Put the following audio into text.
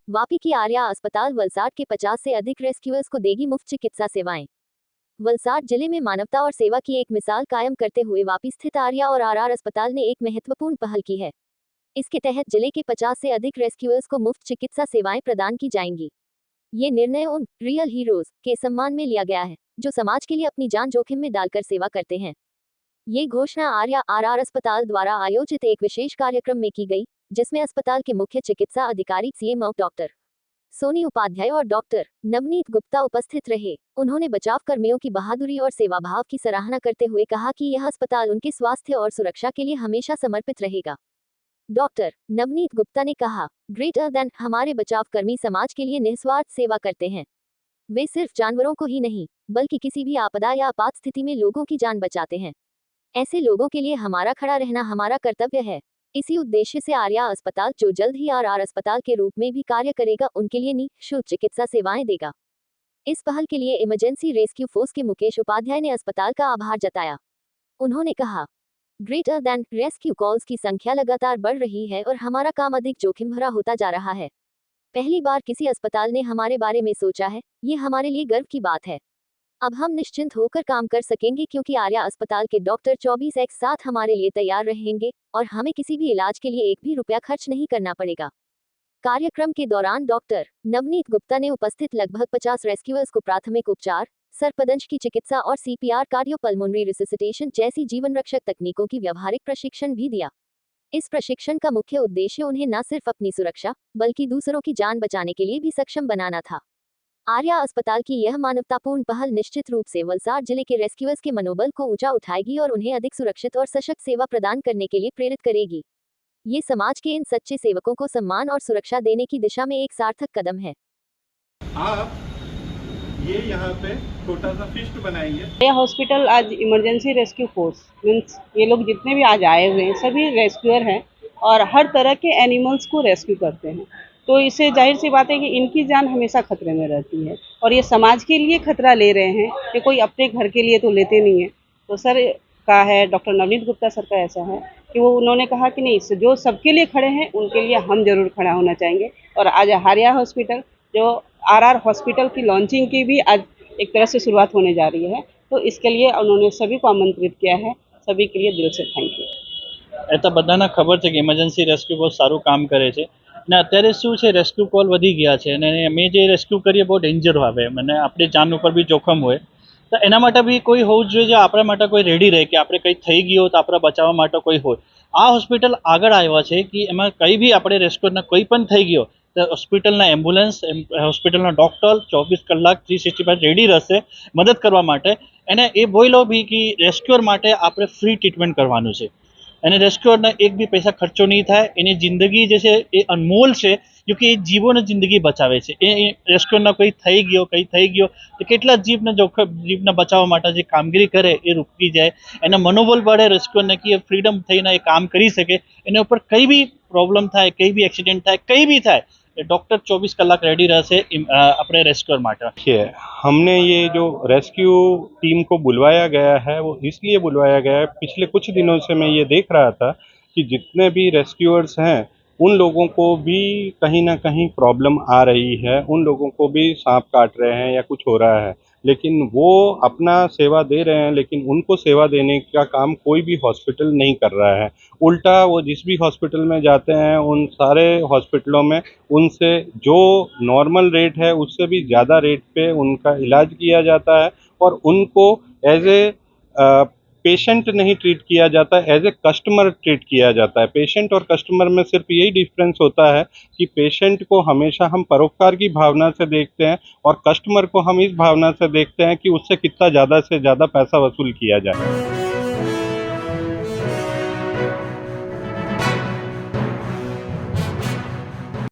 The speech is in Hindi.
वापी की आर्या अस्पताल वलसाड के 50 से अधिक रेस्क्यूअर्स को देगी मुफ्त चिकित्सा सेवाएं। वलसाड जिले में मानवता और सेवा की एक मिसाल कायम करते हुए वापी स्थित आर्या और आरआर अस्पताल ने एक महत्वपूर्ण पहल की है। इसके तहत जिले के 50 से अधिक रेस्क्यूअर्स को मुफ्त चिकित्सा सेवाएं प्रदान की जाएंगी। ये निर्णय उन रियल हीरोज के सम्मान में लिया गया है जो समाज के लिए अपनी जान जोखिम में डालकर सेवा करते हैं। ये घोषणा आर्या आरआर अस्पताल द्वारा आयोजित एक विशेष कार्यक्रम में की गई, जिसमें अस्पताल के मुख्य चिकित्सा अधिकारी सीएमओ डॉक्टर सोनी उपाध्याय और डॉक्टर नवनीत गुप्ता उपस्थित रहे। उन्होंने बचाव कर्मियों की बहादुरी और सेवा भाव की सराहना करते हुए कहा कि यह अस्पताल उनके स्वास्थ्य और सुरक्षा के लिए हमेशा समर्पित रहेगा। डॉक्टर नवनीत गुप्ता ने कहा, ग्रेटर देन हमारे बचाव कर्मी समाज के लिए निस्वार्थ सेवा करते हैं। वे सिर्फ जानवरों को ही नहीं, बल्कि किसी भी आपदा या आपात स्थिति में लोगों की जान बचाते हैं। ऐसे लोगों के लिए हमारा खड़ा रहना हमारा कर्तव्य है। इसी उद्देश्य से आर्या अस्पताल, जो जल्द ही आरआर अस्पताल के रूप में भी कार्य करेगा, उनके लिए निःशुल्क चिकित्सा सेवाएं देगा। इस पहल के लिए इमरजेंसी रेस्क्यू फोर्स के मुकेश उपाध्याय ने अस्पताल का आभार जताया। उन्होंने कहा, ग्रेटर देन रेस्क्यू कॉल्स की संख्या लगातार बढ़ रही है और हमारा काम अधिक जोखिम भरा होता जा रहा है। पहली बार किसी अस्पताल ने हमारे बारे में सोचा है, ये हमारे लिए गर्व की बात है। अब हम निश्चिंत होकर काम कर सकेंगे क्योंकि आर्या अस्पताल के डॉक्टर 24/7 हमारे लिए तैयार रहेंगे और हमें किसी भी इलाज के लिए एक भी रुपया खर्च नहीं करना पड़ेगा। कार्यक्रम के दौरान डॉक्टर नवनीत गुप्ता ने उपस्थित लगभग 50 रेस्क्यूअर्स को प्राथमिक उपचार, सर्पदंश की चिकित्सा और सीपीआर, कार्डियोपल्मोनरी रिससिटेशन जैसी जीवन रक्षक तकनीकों की व्यावहारिक प्रशिक्षण भी दिया। इस प्रशिक्षण का मुख्य उद्देश्य उन्हें न सिर्फ अपनी सुरक्षा, बल्कि दूसरों की जान बचाने के लिए भी सक्षम बनाना था। आर्या अस्पताल की यह मानवतापूर्ण पहल निश्चित रूप से वलसाड जिले के रेस्क्यूअर्स के मनोबल को ऊंचा उठाएगी और उन्हें अधिक सुरक्षित और सशक्त सेवा प्रदान करने के लिए प्रेरित करेगी। ये समाज के इन सच्चे सेवकों को सम्मान और सुरक्षा देने की दिशा में एक सार्थक कदम है। आप ये यहाँ पे छोटा सा फिस्ट बनाएंगे। ये हॉस्पिटल आज इमरजेंसी रेस्क्यू फोर्स मीन्स ये लोग जितने भी आज आए हुए हैं सभी रेस्क्यूअर हैं और हर तरह के एनिमल्स को रेस्क्यू करते हैं। तो इससे जाहिर सी बात है कि इनकी जान हमेशा खतरे में रहती है और ये समाज के लिए खतरा ले रहे हैं, ये कोई अपने घर के लिए तो लेते नहीं है। तो सर का है, डॉक्टर नवनीत गुप्ता सर का ऐसा है कि वो उन्होंने कहा कि नहीं, जो सबके लिए खड़े हैं उनके लिए हम जरूर खड़ा होना चाहेंगे। और आज आर्या हॉस्पिटल, जो आरआर हॉस्पिटल की लॉन्चिंग की भी आज एक तरह से शुरुआत होने जा रही है, तो इसके लिए उन्होंने सभी को आमंत्रित किया है। सभी के लिए दिल से थैंक यू। એ તો બધાને ખબર છે કે ઇમરજન્સી રેસ્ક્યુ બહુ સારું કામ કરે છે ને અત્યારે શું છે, રેસ્ક્યુ કોલ વધી ગયા છે અને અમે જે રેસ્ક્યુ કરીએ બહુ ડેન્જર આવે અને આપણી જાન ઉપર બી જોખમ હોય, તો એના માટે બી કોઈ હોવું જોઈએ જે આપણા માટે કોઈ રેડી રહે કે આપણે કંઈ થઈ ગયું તો આપણે બચાવવા માટે કોઈ હોય। આ હોસ્પિટલ આગળ આવ્યા છે કે એમાં કંઈ બી આપણે રેસ્ક્યુને કોઈ પણ થઈ ગયો તો હોસ્પિટલના એમ્બ્યુલન્સ, હોસ્પિટલના ડૉક્ટર 24 કલાક 365 રેડી રહેશે મદદ કરવા માટે। અને એ બોલ્યો બી કે રેસ્ક્યુઅર માટે આપણે ફ્રી ટ્રીટમેન્ટ કરવાનું છે અને રેસ્ક્યુઅરને એક બી પૈસા ખર્ચો નહીં થાય। એની જિંદગી જે છે એ અનમોલ છે, क्योंकि એ જીવોને જિંદગી બચાવે છે। એ રેસ્ક્યુઅરને કંઈ થઈ ગયો તો કેટલા જીવને બચાવવા માટે જે કામગીરી કરે એ રૂકી જાય, એને મનોબળ बढ़े રેસ્ક્યુઅરને કે ફ્રીડમ થઈને એ કામ કરી શકે। એના ઉપર કંઈ બી પ્રોબ્લેમ થાય, કંઈ બી એક્સિડન્ટ થાય, કંઈ બી થાય, डॉक्टर 24 कलाक रेडी रहते अपने रेस्क्यूअर माटे। हमने ये जो रेस्क्यू टीम को बुलवाया गया है वो इसलिए बुलवाया गया है, पिछले कुछ दिनों से मैं ये देख रहा था कि जितने भी रेस्क्यूअर्स हैं उन लोगों को भी कहीं ना कहीं प्रॉब्लम आ रही है, उन लोगों को भी सांप काट रहे हैं या कुछ हो रहा है, लेकिन वो अपना सेवा दे रहे हैं, लेकिन उनको सेवा देने का काम कोई भी हॉस्पिटल नहीं कर रहा है। उल्टा वो जिस भी हॉस्पिटल में जाते हैं उन सारे हॉस्पिटलों में उनसे जो नॉर्मल रेट है उससे भी ज़्यादा रेट पे उनका इलाज किया जाता है और उनको एज ए पेशेंट नहीं ट्रीट किया जाता, एज ए कस्टमर ट्रीट किया जाता है। पेशेंट और कस्टमर में सिर्फ यही डिफरेंस होता है कि पेशेंट को हमेशा हम परोपकार की भावना से देखते हैं और कस्टमर को हम इस भावना से देखते हैं कि उससे कितना ज़्यादा से ज़्यादा पैसा वसूल किया जाए।